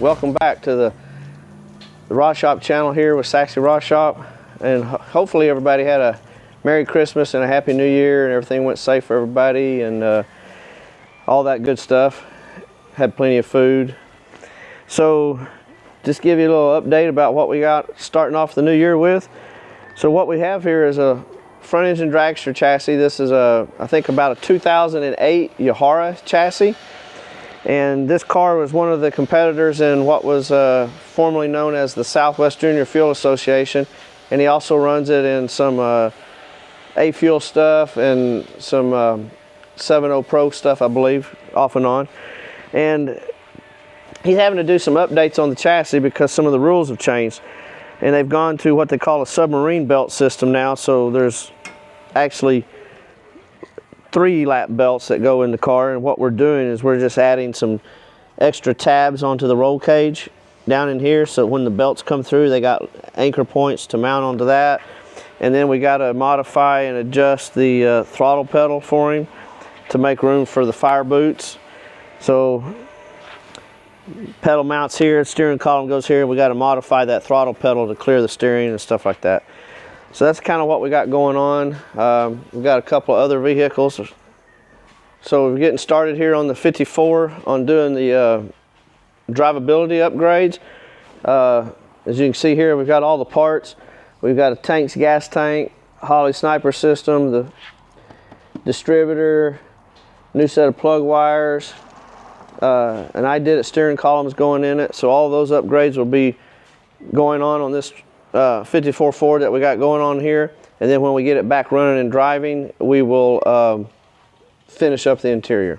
Welcome back to the Rod Shop channel here with Saxy Rod Shop, and hopefully everybody had a Merry Christmas and a Happy New Year and everything went safe for everybody and all that good stuff. Had plenty of food. So just give you a little update about what we got starting off the new year with. So what we have here is a front engine dragster chassis. This is I think about a 2008 Yahara chassis. And this car was one of the competitors in what was formerly known as the Southwest Junior Fuel Association. And he also runs it in some A-Fuel stuff and some 7.0 Pro stuff, I believe, off and on. And he's having to do some updates on the chassis because some of the rules have changed. And they've gone to what they call a submarine belt system now. So there's actually 3 lap belts that go in the car, and what we're doing is we're just adding some extra tabs onto the roll cage down in here, so when the belts come through they got anchor points to mount onto that. And then we got to modify and adjust the throttle pedal for him to make room for the fire boots. So pedal mounts here, steering column goes here. We got to modify that throttle pedal to clear the steering and stuff like that. So that's kind of what we got going on. We've got a couple of other vehicles. So we're getting started here on the 54 on doing the drivability upgrades. As you can see here, we've got all the parts. We've got a tanks gas tank, Holley sniper system, the distributor, new set of plug wires, and I did it steering columns going in it. So all those upgrades will be going on this 54 Ford that we got going on here, and then when we get it back running and driving, we will finish up the interior.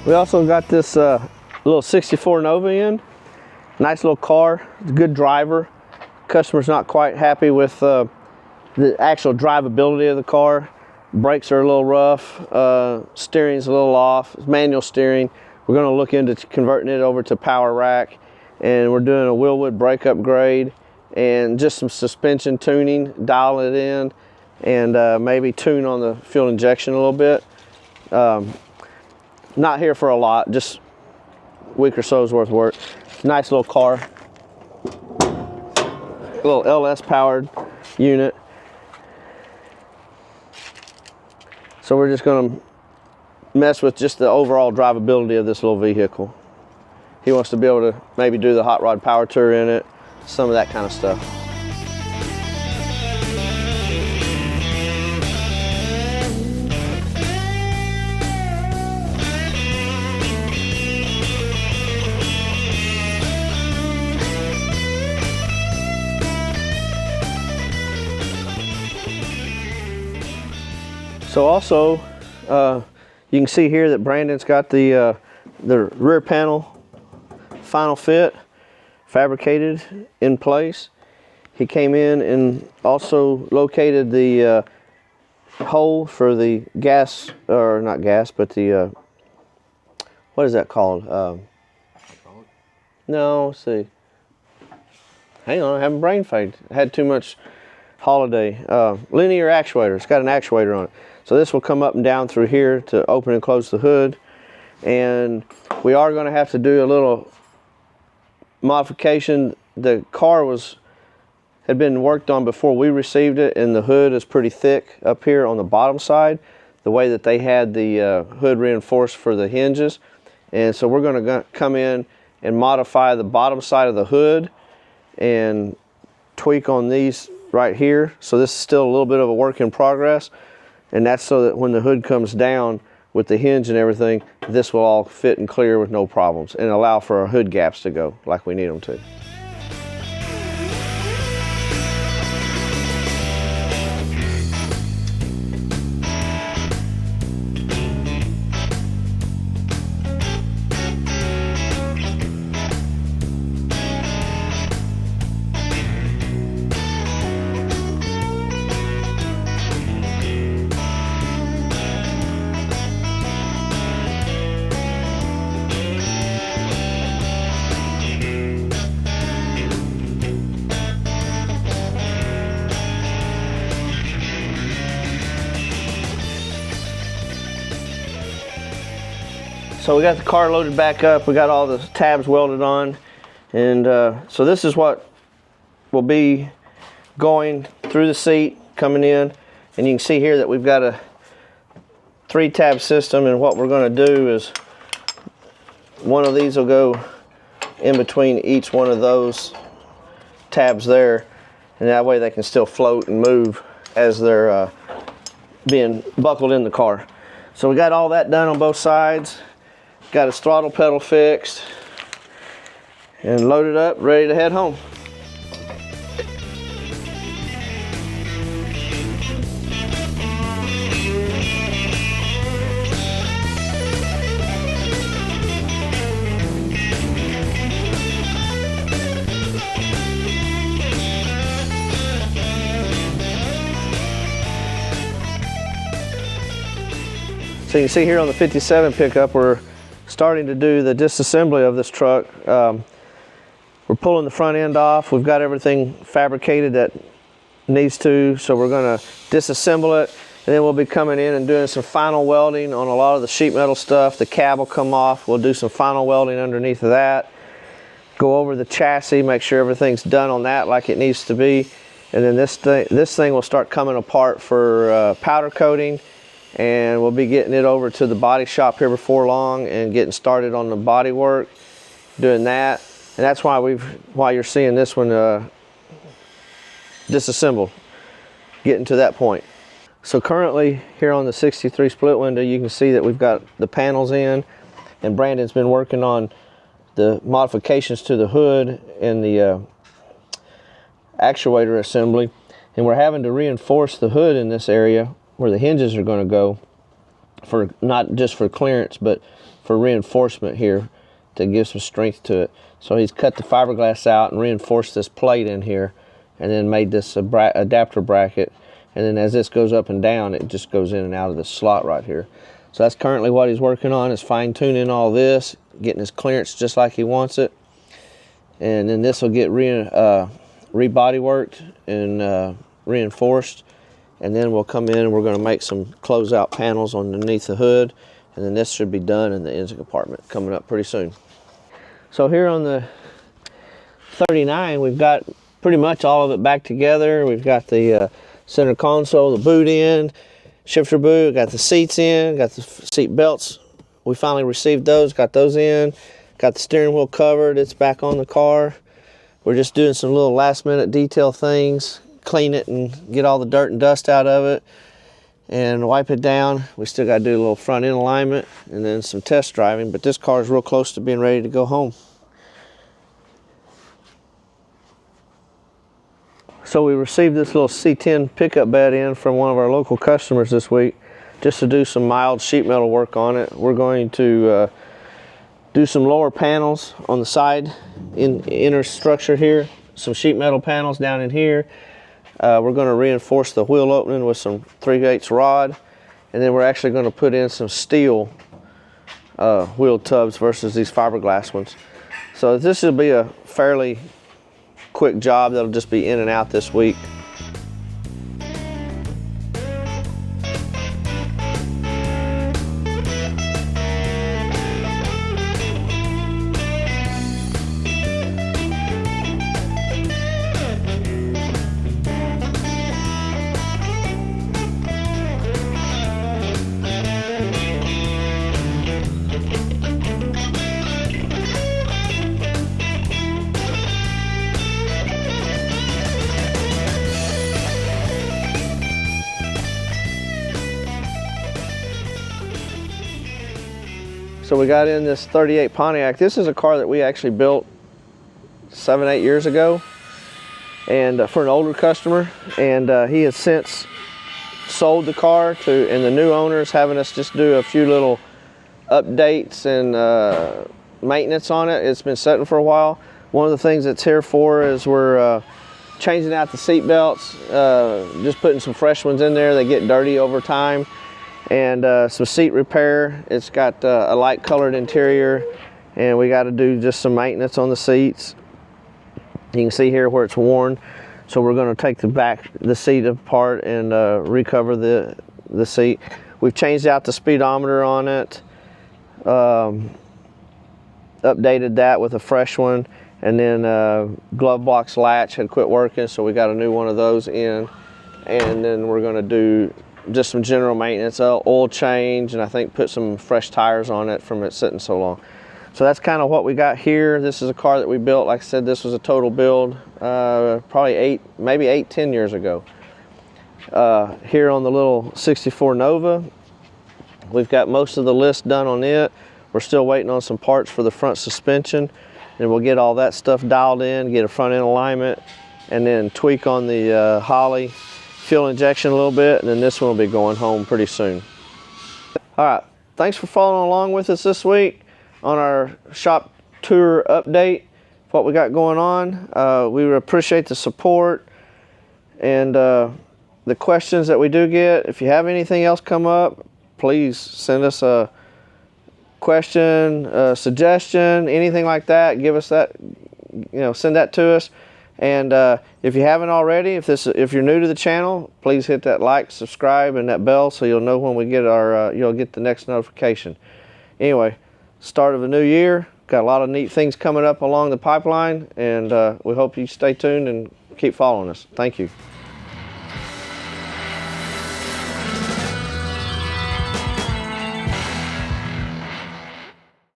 We also got this little 64 Nova in. Nice little car, good driver. Customer's not quite happy with the actual drivability of the car. Brakes are a little rough, steering's a little off, it's manual steering. We're gonna look into converting it over to power rack, and we're doing a wheelwood brake upgrade and just some suspension tuning, dial it in, and maybe tune on the fuel injection a little bit. Not here for a lot, just a week or so's worth of work. Nice little car. A little LS powered unit. So we're just gonna mess with just the overall drivability of this little vehicle. He wants to be able to maybe do the hot rod power tour in it, some of that kind of stuff. So also, you can see here that Brandon's got the rear panel final fit fabricated in place. He came in and also located the hole for the gas, or not gas, but the, what is that called? No, let's see. Hang on, I'm having brain fade. I had too much holiday. Linear actuator, it's got an actuator on it. So this will come up and down through here to open and close the hood. And we are going to have to do a little modification. The car had been worked on before we received it, and the hood is pretty thick up here on the bottom side, the way that they had the hood reinforced for the hinges. And so we're going to come in and modify the bottom side of the hood and tweak on these right here. So this is still a little bit of a work in progress. And that's so that when the hood comes down with the hinge and everything, this will all fit and clear with no problems and allow for our hood gaps to go like we need them to. So we got the car loaded back up. We got all the tabs welded on. And so this is what will be going through the seat, coming in. And you can see here that we've got a 3-tab system. And what we're going to do is one of these will go in between each one of those tabs there. And that way they can still float and move as they're being buckled in the car. So we got all that done on both sides. Got his throttle pedal fixed and loaded up, ready to head home. So you can see here on the 57 pickup, we're starting to do the disassembly of this truck. We're pulling the front end off. We've got everything fabricated that needs to, so we're going to disassemble it, and then we'll be coming in and doing some final welding on a lot of the sheet metal stuff. The cab will come off. We'll do some final welding underneath of that. Go over the chassis, make sure everything's done on that like it needs to be, and then this thing will start coming apart for powder coating. And we'll be getting it over to the body shop here before long and getting started on the body work, doing that. And that's why you're seeing this one disassembled, getting to that point. So currently here on the 63 split window, you can see that we've got the panels in, and Brandon's been working on the modifications to the hood and the actuator assembly. And we're having to reinforce the hood in this area where the hinges are going to go, for not just for clearance but for reinforcement here to give some strength to it. So he's cut the fiberglass out and reinforced this plate in here, and then made this adapter bracket, and then as this goes up and down, it just goes in and out of the slot right here. So that's currently what he's working on, is fine-tuning all this, getting his clearance just like he wants it. And then this will get re-body worked and reinforced. And then we'll come in and we're going to make some closeout panels underneath the hood, and then this should be done in the engine compartment coming up pretty soon. So here on the 39, we've got pretty much all of it back together. We've got the center console, the boot end, shifter boot, got the seats in, got the seat belts. We finally received those, got those in, got the steering wheel covered, it's back on the car. We're just doing some little last minute detail things, clean it and get all the dirt and dust out of it and wipe it down. We still got to do a little front end alignment and then some test driving, but this car is real close to being ready to go home. So we received this little C10 pickup bed in from one of our local customers this week, just to do some mild sheet metal work on it. We're going to do some lower panels on the side inner structure here, some sheet metal panels down in here. We're going to reinforce the wheel opening with some 3/8 rod, and then we're actually going to put in some steel wheel tubs versus these fiberglass ones. So this will be a fairly quick job that'll just be in and out this week. So we got in this 38 Pontiac. This is a car that we actually built 7-8 years ago, and for an older customer, and he has since sold the car to, and the new owner is having us just do a few little updates and maintenance on it. It's been sitting for a while. One of the things it's here for is we're changing out the seat belts, just putting some fresh ones in there. They get dirty over time. And some seat repair. It's got a light colored interior, and we got to do just some maintenance on the seats. You can see here where it's worn, so we're going to take the seat apart and recover the seat. We've changed out the speedometer on it. updated that with a fresh one, and then glove box latch had quit working, so we got a new one of those in, and then we're going to do just some general maintenance, oil change, and I think put some fresh tires on it from it sitting so long. So that's kind of what we got here. This is a car that we built. Like I said, this was a total build probably 10 years ago. Here on the little 64 Nova, we've got most of the list done on it. We're still waiting on some parts for the front suspension, and we'll get all that stuff dialed in, get a front end alignment, and then tweak on the Holley fuel injection a little bit, and then this one will be going home pretty soon. All right, thanks for following along with us this week on our shop tour update, what we got going on. We appreciate the support and the questions that we do get. If you have anything else come up, please send us a question, a suggestion, anything like that. Give us that, send that to us. And if you haven't already, if you're new to the channel, please hit that like, subscribe, and that bell so you'll know when we get you'll get the next notification. Anyway, start of a new year. Got a lot of neat things coming up along the pipeline, and we hope you stay tuned and keep following us. Thank you.